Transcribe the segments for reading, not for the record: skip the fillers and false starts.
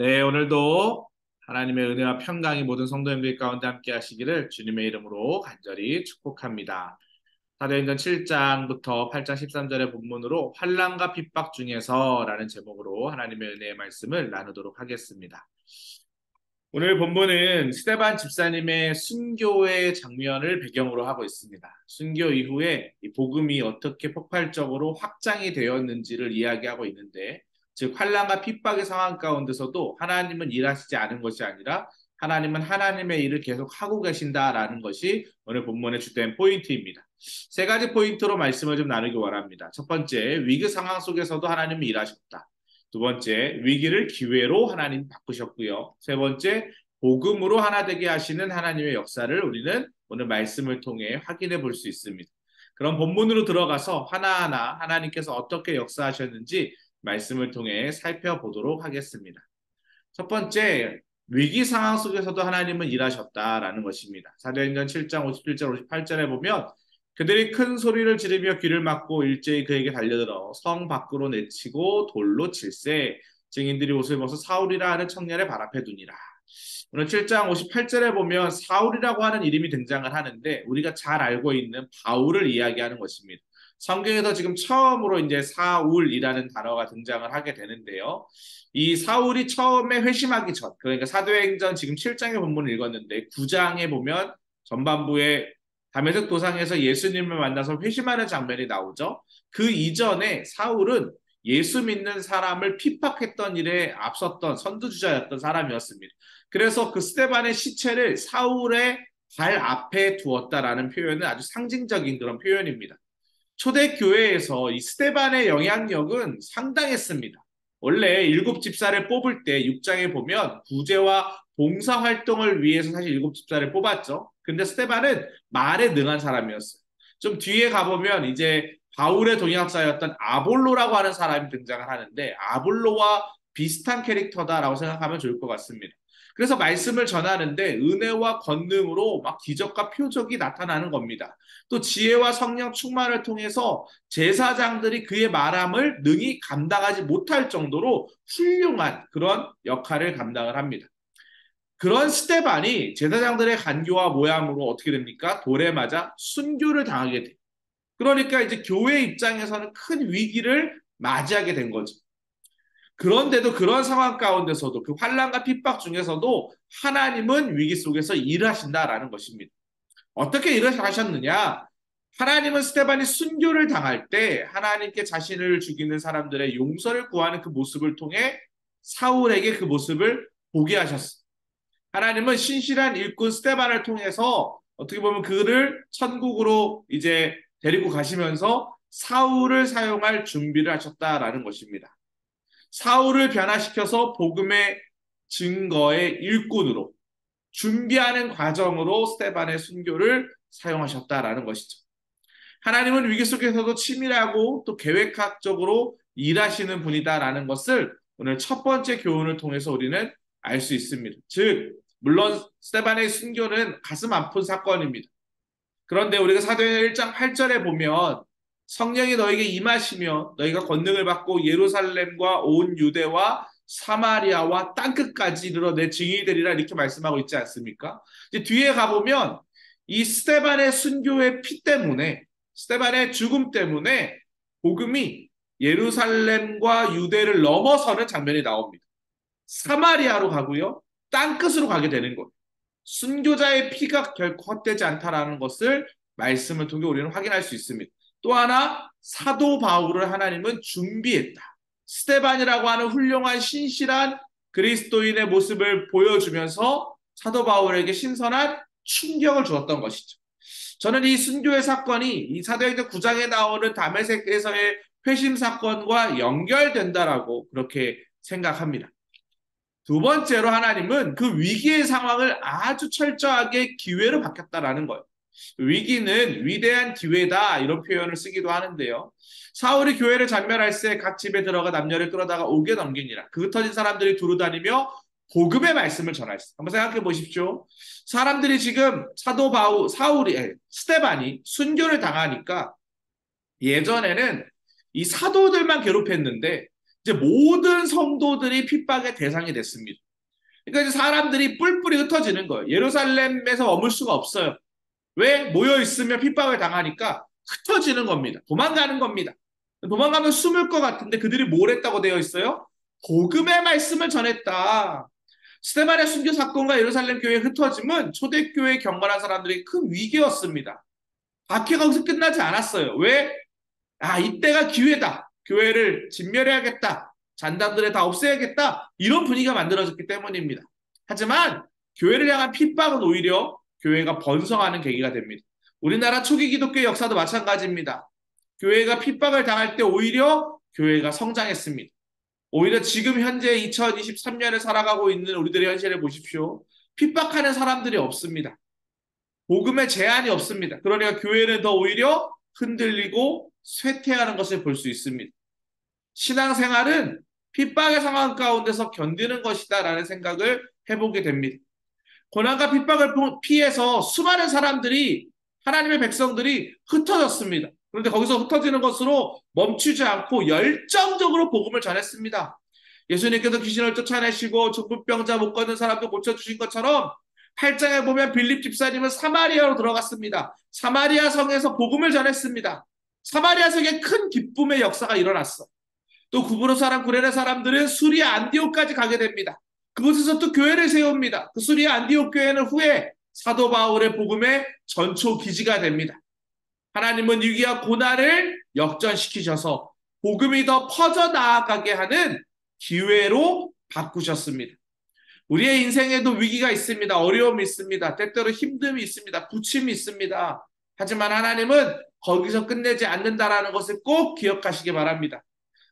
네, 오늘도 하나님의 은혜와 평강이 모든 성도님들 가운데 함께 하시기를 주님의 이름으로 간절히 축복합니다. 사도행전 7장부터 8장 13절의 본문으로 환난과 핍박 중에서라는 제목으로 하나님의 은혜의 말씀을 나누도록 하겠습니다. 오늘 본문은 스데반 집사님의 순교의 장면을 배경으로 하고 있습니다. 순교 이후에 이 복음이 어떻게 폭발적으로 확장이 되었는지를 이야기하고 있는데, 즉 환난과 핍박의 상황 가운데서도 하나님은 일하시지 않은 것이 아니라 하나님은 하나님의 일을 계속 하고 계신다라는 것이 오늘 본문의 주된 포인트입니다. 세 가지 포인트로 말씀을 좀 나누기 원합니다. 첫 번째, 위기 상황 속에서도 하나님이 일하셨다. 두 번째, 위기를 기회로 하나님 바꾸셨고요. 세 번째, 복음으로 하나 되게 하시는 하나님의 역사를 우리는 오늘 말씀을 통해 확인해 볼 수 있습니다. 그럼 본문으로 들어가서 하나하나 하나님께서 어떻게 역사하셨는지 말씀을 통해 살펴보도록 하겠습니다. 첫 번째, 위기 상황 속에서도 하나님은 일하셨다라는 것입니다. 사도행전 7장 57절 58절에 보면 그들이 큰 소리를 지르며 귀를 막고 일제히 그에게 달려들어 성 밖으로 내치고 돌로 칠세 증인들이 옷을 벗어 사울이라 하는 청년의 발 앞에 두니라. 오늘 7장 58절에 보면 사울이라고 하는 이름이 등장을 하는데 우리가 잘 알고 있는 바울을 이야기하는 것입니다. 성경에서 지금 처음으로 이제 사울이라는 단어가 등장을 하게 되는데요. 이 사울이 처음에 회심하기 전, 그러니까 사도행전 지금 7장의 본문을 읽었는데 9장에 보면 전반부에 다메섹 도상에서 예수님을 만나서 회심하는 장면이 나오죠. 그 이전에 사울은 예수 믿는 사람을 핍박했던 일에 앞섰던 선두주자였던 사람이었습니다. 그래서 그 스데반의 시체를 사울의 발 앞에 두었다라는 표현은 아주 상징적인 그런 표현입니다. 초대교회에서 이 스데반의 영향력은 상당했습니다. 원래 일곱 집사를 뽑을 때 6장에 보면 구제와 봉사활동을 위해서 사실 일곱 집사를 뽑았죠. 근데 스데반은 말에 능한 사람이었어요. 좀 뒤에 가보면 이제 바울의 동역자였던 아볼로라고 하는 사람이 등장을 하는데 아볼로와 비슷한 캐릭터다라고 생각하면 좋을 것 같습니다. 그래서 말씀을 전하는데 은혜와 권능으로 막 기적과 표적이 나타나는 겁니다. 또 지혜와 성령 충만을 통해서 제사장들이 그의 말함을 능히 감당하지 못할 정도로 훌륭한 그런 역할을 감당을 합니다. 그런 스데반이 제사장들의 간교와 모함으로 어떻게 됩니까? 돌에 맞아 순교를 당하게 돼요. 그러니까 이제 교회 입장에서는 큰 위기를 맞이하게 된 거죠. 그런데도 그런 상황 가운데서도 그 환난과 핍박 중에서도 하나님은 위기 속에서 일하신다라는 것입니다. 어떻게 일을 하셨느냐? 하나님은 스데반이 순교를 당할 때 하나님께 자신을 죽이는 사람들의 용서를 구하는 그 모습을 통해 사울에게 그 모습을 보게 하셨습니다. 하나님은 신실한 일꾼 스데반을 통해서 어떻게 보면 그를 천국으로 이제 데리고 가시면서 사울을 사용할 준비를 하셨다라는 것입니다. 사울을 변화시켜서 복음의 증거의 일꾼으로 준비하는 과정으로 스데반의 순교를 사용하셨다라는 것이죠. 하나님은 위기 속에서도 치밀하고 또 계획학적으로 일하시는 분이다라는 것을 오늘 첫 번째 교훈을 통해서 우리는 알 수 있습니다. 즉, 물론 스데반의 순교는 가슴 아픈 사건입니다. 그런데 우리가 사도행전 1장 8절에 보면 성령이 너에게 임하시며 너희가 권능을 받고 예루살렘과 온 유대와 사마리아와 땅끝까지 이르러 내 증인이 되리라 이렇게 말씀하고 있지 않습니까? 이제 뒤에 가보면 이 스데반의 순교의 피 때문에 스데반의 죽음 때문에 복음이 예루살렘과 유대를 넘어서는 장면이 나옵니다. 사마리아로 가고요. 땅끝으로 가게 되는 거예요. 순교자의 피가 결코 헛되지 않다라는 것을 말씀을 통해 우리는 확인할 수 있습니다. 또 하나 사도 바울을 하나님은 준비했다. 스데반이라고 하는 훌륭한 신실한 그리스도인의 모습을 보여주면서 사도 바울에게 신선한 충격을 주었던 것이죠. 저는 이 순교의 사건이 이 사도행전 9장에 나오는 다메섹에서의 회심 사건과 연결된다라고 그렇게 생각합니다. 두 번째로 하나님은 그 위기의 상황을 아주 철저하게 기회로 바뀌었다라는 거예요. 위기는 위대한 기회다 이런 표현을 쓰기도 하는데요. 사울이 교회를 전멸할 때 각 집에 들어가 남녀를 끌어다가 옥에 넘기니라. 그 흩어진 사람들이 두루 다니며 복음의 말씀을 전하였어요. 한번 생각해 보십시오. 사람들이 지금 스데반이 순교를 당하니까 예전에는 이 사도들만 괴롭혔는데 이제 모든 성도들이 핍박의 대상이 됐습니다. 그러니까 이제 사람들이 뿔뿔이 흩어지는 거예요. 예루살렘에서 머물 수가 없어요. 왜? 모여 있으면 핍박을 당하니까 흩어지는 겁니다. 도망가는 겁니다. 도망가면 숨을 것 같은데 그들이 뭘 했다고 되어 있어요? 복음의 말씀을 전했다. 스데반의 순교 사건과 예루살렘 교회의 흩어짐은 초대교회에 경건한 사람들이 큰 위기였습니다. 박해가 거기서 끝나지 않았어요. 왜? 이때가 기회다. 교회를 진멸해야겠다. 잔담들을 다 없애야겠다. 이런 분위기가 만들어졌기 때문입니다. 하지만 교회를 향한 핍박은 오히려 교회가 번성하는 계기가 됩니다. 우리나라 초기 기독교 역사도 마찬가지입니다. 교회가 핍박을 당할 때 오히려 교회가 성장했습니다. 오히려 지금 현재 2023년을 살아가고 있는 우리들의 현실을 보십시오. 핍박하는 사람들이 없습니다. 복음의 제한이 없습니다. 그러니까 교회는 더 오히려 흔들리고 쇠퇴하는 것을 볼 수 있습니다. 신앙생활은 핍박의 상황 가운데서 견디는 것이다라는 생각을 해보게 됩니다. 고난과 핍박을 피해서 수많은 사람들이 하나님의 백성들이 흩어졌습니다. 그런데 거기서 흩어지는 것으로 멈추지 않고 열정적으로 복음을 전했습니다. 예수님께서 귀신을 쫓아내시고 중풍병자 못 걷는 사람도 고쳐주신 것처럼 8장에 보면 빌립 집사님은 사마리아로 들어갔습니다. 사마리아 성에서 복음을 전했습니다. 사마리아 성에 큰 기쁨의 역사가 일어났어. 또 구브로 사람, 구레네 사람들은 수리아 안디옥까지 가게 됩니다. 그곳에서 또 교회를 세웁니다. 그 수리아 안디옥 교회는 후에 사도 바울의 복음의 전초 기지가 됩니다. 하나님은 위기와 고난을 역전시키셔서 복음이 더 퍼져나가게 하는 기회로 바꾸셨습니다. 우리의 인생에도 위기가 있습니다. 어려움이 있습니다. 때때로 힘듦이 있습니다. 부침이 있습니다. 하지만 하나님은 거기서 끝내지 않는다라는 것을 꼭 기억하시기 바랍니다.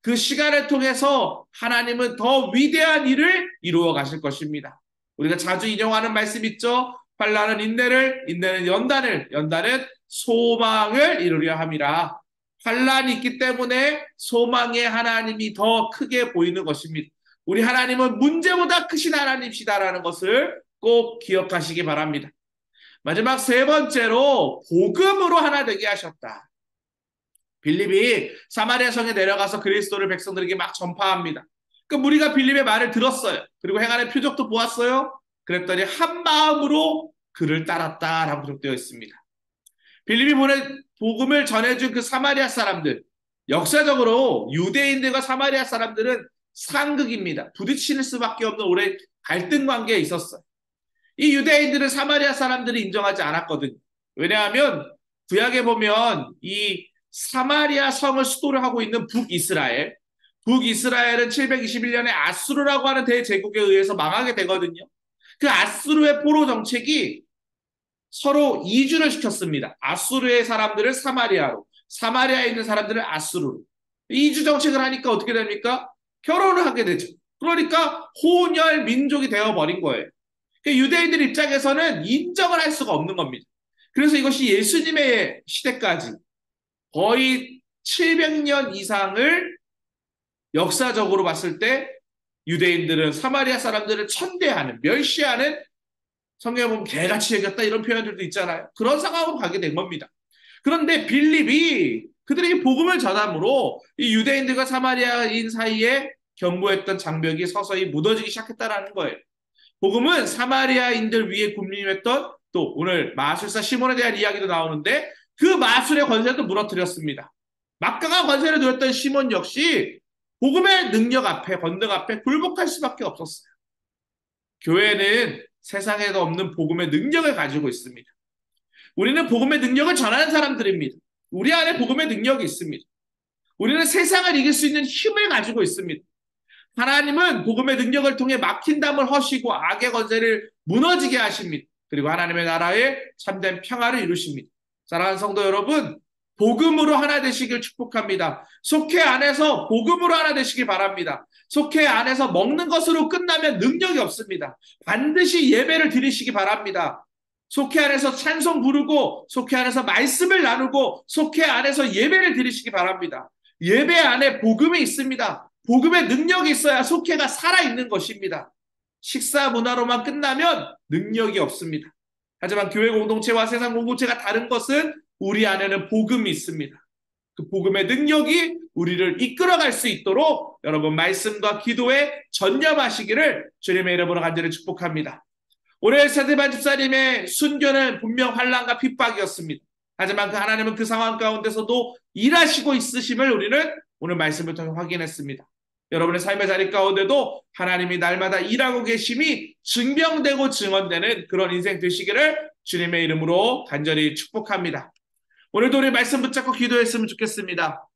그 시간을 통해서 하나님은 더 위대한 일을 이루어 가실 것입니다. 우리가 자주 인용하는 말씀 있죠? 환난은 인내를, 인내는 연단을, 연단은 소망을 이루려 함이라. 환난이 있기 때문에 소망의 하나님이 더 크게 보이는 것입니다. 우리 하나님은 문제보다 크신 하나님이시다라는 것을 꼭 기억하시기 바랍니다. 마지막 세 번째로 복음으로 하나 되게 하셨다. 빌립이 사마리아 성에 내려가서 그리스도를 백성들에게 막 전파합니다. 그 무리가 빌립의 말을 들었어요. 그리고 행하는 표적도 보았어요. 그랬더니 한 마음으로 그를 따랐다라고 기록되어 있습니다. 빌립이 보낸 복음을 전해준 그 사마리아 사람들, 역사적으로 유대인들과 사마리아 사람들은 상극입니다. 부딪히는 수밖에 없는 오랜 갈등 관계에 있었어요. 이 유대인들은 사마리아 사람들이 인정하지 않았거든요. 왜냐하면 구약에 보면 이 사마리아 성을 수도를 하고 있는 북이스라엘은 721년에 아수르라고 하는 대제국에 의해서 망하게 되거든요. 그 아수르의 포로 정책이 서로 이주를 시켰습니다. 아수르의 사람들을 사마리아로, 사마리아에 있는 사람들을 아수르로. 이주 정책을 하니까 어떻게 됩니까? 결혼을 하게 되죠. 그러니까 혼혈 민족이 되어버린 거예요. 그러니까 유대인들 입장에서는 인정을 할 수가 없는 겁니다. 그래서 이것이 예수님의 시대까지 거의 700년 이상을 역사적으로 봤을 때 유대인들은 사마리아 사람들을 천대하는, 멸시하는, 성경에 보면 개같이 여겼다 이런 표현들도 있잖아요. 그런 상황으로 가게 된 겁니다. 그런데 빌립이 그들에게 복음을 전함으로 이 유대인들과 사마리아인 사이에 견고했던 장벽이 서서히 무너지기 시작했다는 거예요. 복음은 사마리아인들 위에 군림했던, 또 오늘 마술사 시몬에 대한 이야기도 나오는데 그 마술의 권세도 무너뜨렸습니다. 막강한 권세를 누렸던 시몬 역시 복음의 능력 앞에, 권능 앞에 굴복할 수밖에 없었어요. 교회는 세상에도 없는 복음의 능력을 가지고 있습니다. 우리는 복음의 능력을 전하는 사람들입니다. 우리 안에 복음의 능력이 있습니다. 우리는 세상을 이길 수 있는 힘을 가지고 있습니다. 하나님은 복음의 능력을 통해 막힌 담을 허시고 악의 권세를 무너지게 하십니다. 그리고 하나님의 나라에 참된 평화를 이루십니다. 사랑하는 성도 여러분, 복음으로 하나 되시길 축복합니다. 속회 안에서 복음으로 하나 되시길 바랍니다. 속회 안에서 먹는 것으로 끝나면 능력이 없습니다. 반드시 예배를 드리시기 바랍니다. 속회 안에서 찬송 부르고, 속회 안에서 말씀을 나누고, 속회 안에서 예배를 드리시기 바랍니다. 예배 안에 복음이 있습니다. 복음의 능력이 있어야 속회가 살아있는 것입니다. 식사 문화로만 끝나면 능력이 없습니다. 하지만 교회 공동체와 세상 공동체가 다른 것은 우리 안에는 복음이 있습니다. 그 복음의 능력이 우리를 이끌어갈 수 있도록 여러분 말씀과 기도에 전념하시기를 주님의 이름으로 간절히 축복합니다. 올해 스테반 집사님의 순교는 분명 환난과 핍박이었습니다. 하지만 그 하나님은 그 상황 가운데서도 일하시고 있으심을 우리는 오늘 말씀을 통해 확인했습니다. 여러분의 삶의 자리 가운데도 하나님이 날마다 일하고 계심이 증명되고 증언되는 그런 인생 되시기를 주님의 이름으로 간절히 축복합니다. 오늘도 우리 말씀 붙잡고 기도했으면 좋겠습니다.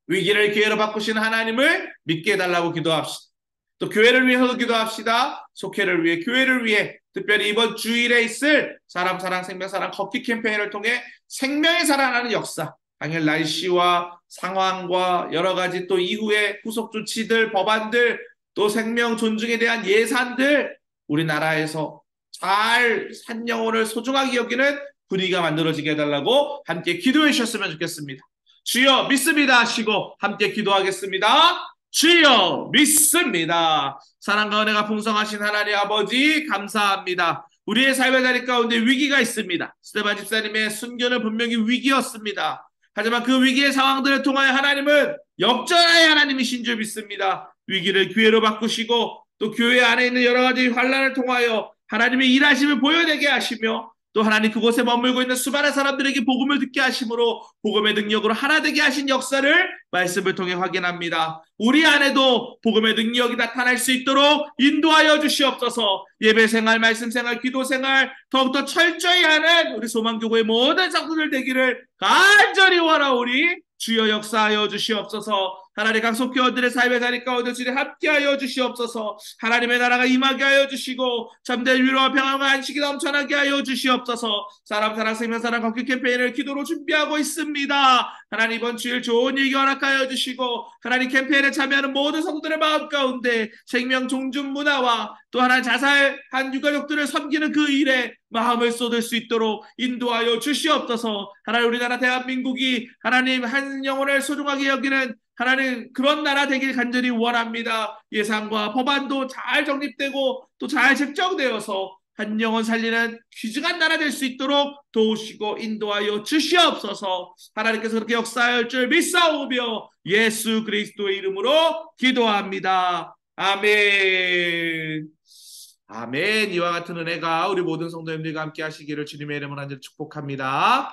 위기를 기회로 바꾸시는 하나님을 믿게 해달라고 기도합시다. 또 교회를 위해서도 기도합시다. 속회를 위해, 교회를 위해, 특별히 이번 주일에 있을 사람 사랑 생명 사랑 걷기 캠페인을 통해 생명이 살아나는 역사, 당일 날씨와 상황과 여러 가지 또 이후의 후속 조치들, 법안들, 또 생명 존중에 대한 예산들 우리나라에서 잘 산 영혼을 소중하게 여기는 분위기가 만들어지게 해달라고 함께 기도해 주셨으면 좋겠습니다. 주여 믿습니다 하시고 함께 기도하겠습니다. 주여 믿습니다. 사랑과 은혜가 풍성하신 하나님 아버지 감사합니다. 우리의 삶의 자리 가운데 위기가 있습니다. 스테반 집사님의 순교는 분명히 위기였습니다. 하지만 그 위기의 상황들을 통하여 하나님은 역전의 하나님이신 줄 믿습니다. 위기를 기회로 바꾸시고 또 교회 안에 있는 여러 가지 환난을 통하여 하나님의 일하심을 보여내게 하시며 또 하나님 그곳에 머물고 있는 수많은 사람들에게 복음을 듣게 하심으로 복음의 능력으로 하나 되게 하신 역사를 말씀을 통해 확인합니다. 우리 안에도 복음의 능력이 나타날 수 있도록 인도하여 주시옵소서. 예배생활, 말씀생활, 기도생활 더욱더 철저히 하는 우리 소망교구의 모든 성도들 되기를 간절히 원하오니 주여 역사하여 주시옵소서. 하나님 각 속교원들의 삶의 자리 가운데 주님 함께하여 주시옵소서. 하나님의 나라가 임하게 하여 주시고 참된 위로와 평안과 안식이 넘쳐나게 하여 주시옵소서. 사람 사랑 생명 사랑 걷기 캠페인을 기도로 준비하고 있습니다. 하나님 이번 주일 좋은 일기 허락하여 주시고 하나님 캠페인에 참여하는 모든 성도들의 마음 가운데 생명 종준 문화와 또 하나님 자살한 유가족들을 섬기는 그 일에 마음을 쏟을 수 있도록 인도하여 주시옵소서. 하나님 우리나라 대한민국이 하나님 한 영혼을 소중하게 여기는 하나님 그런 나라 되길 간절히 원합니다. 예산과 법안도 잘 정립되고 또 잘 책정되어서 한 영혼 살리는 귀중한 나라 될 수 있도록 도우시고 인도하여 주시옵소서. 하나님께서 그렇게 역사할 줄 믿사오며 예수 그리스도의 이름으로 기도합니다. 아멘. 아멘. 이와 같은 은혜가 우리 모든 성도님들과 함께 하시기를 주님의 이름으로 간절히 축복합니다.